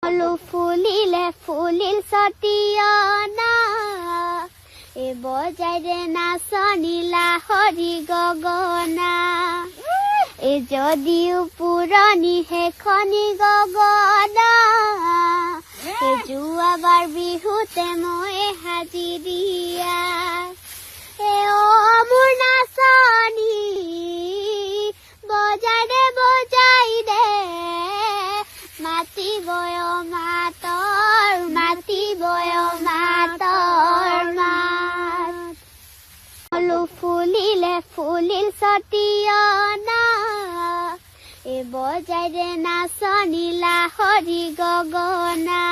ফুলিলে ফুলিল সতিয়ানা এ বজাইৰে নাচনিলা হৰি গগনা এ যদিও পুৰণি সেইখনি গগনা এ যোৱাবাৰ বিহুতে মই সাজি দিয়া এ মোৰ নাচনি বজাৰে বজাই দে মাতি বয় মাতৰ মাত ফুলিলে ফুলিল সতিয়ানা এ বজাইৰে নাচনিলা হৰি গগনা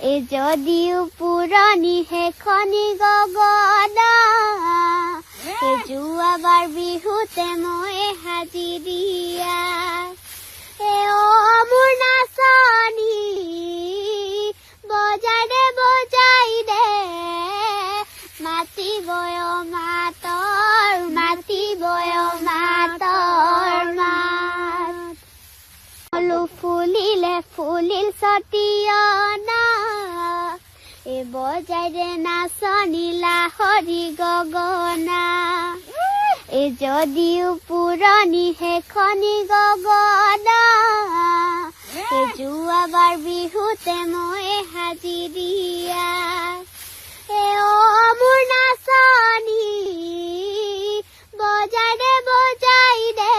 এ যদিও পুৰণি সেইখনি গগনা এ যোৱাবাৰ বিহুতে মই সাজি দিয়া এ মোৰ নাচনি বজাৰে বজাই দে মাতি বয় মাতৰ মাত ফুলিলে ফুলিল সতিয়ানা এ বজাইৰে নাচনিলা হৰি গগনা এ যদিও পুৰণি সেইখনি গগনা এ যোৱাবাৰ বিহুতে মই সাজি দিয়া এ মোৰ নাচনি বজাৰে বজাই দে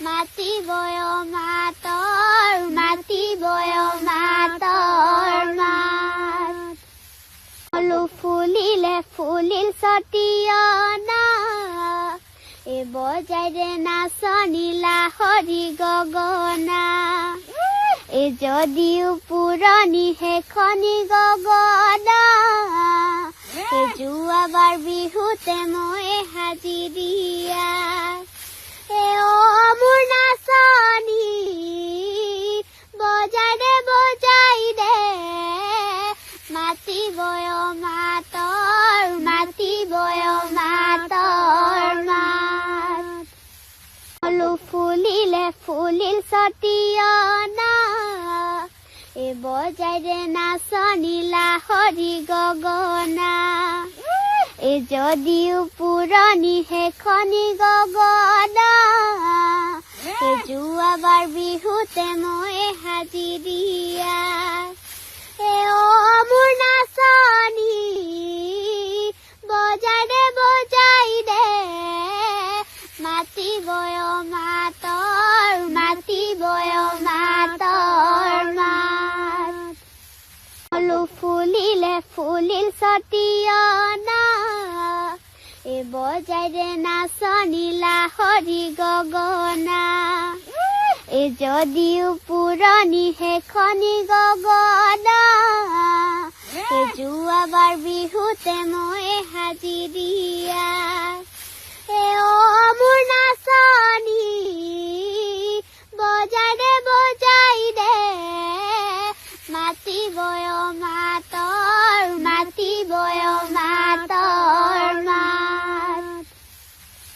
মাতি বয় মাতৰ মাত ফুলিলে ফুলিল সতিয়ানা এ বজাইৰে নাচনিলা হৰি গগনা এ যদিও পুৰণি সেইখনি গগনা এ যোৱাবাৰ বিহুতে মই সাজি দিয়া এ মোৰ নাচনি বজাৰে বজাই দে মাতি বয় মাতৰ মাত ফুলিলে ফুলিল সতিয়ানা এ বজাইৰে নাচনিলা হৰি গগনা এ যদিও পুৰণি সেইখনি গগনা এ যোৱাবাৰ বিহুতে মই সাজি দিয়া এ মোৰ নাচনি বজাৰে বজাই দে মাতি বয় মাতৰ মাত ফুলিলে ফুলিল সতিয়ানা এ বজাইৰে নাচনিলা হৰি গগনা এ যদিও পুৰণি সেইখনি গগনা এ যোৱাবাৰ বিহুতে মই সাজি দিয়া এ মোৰ নাচনি বজাৰে বজাই দে মাতি বয় মাতৰ মাত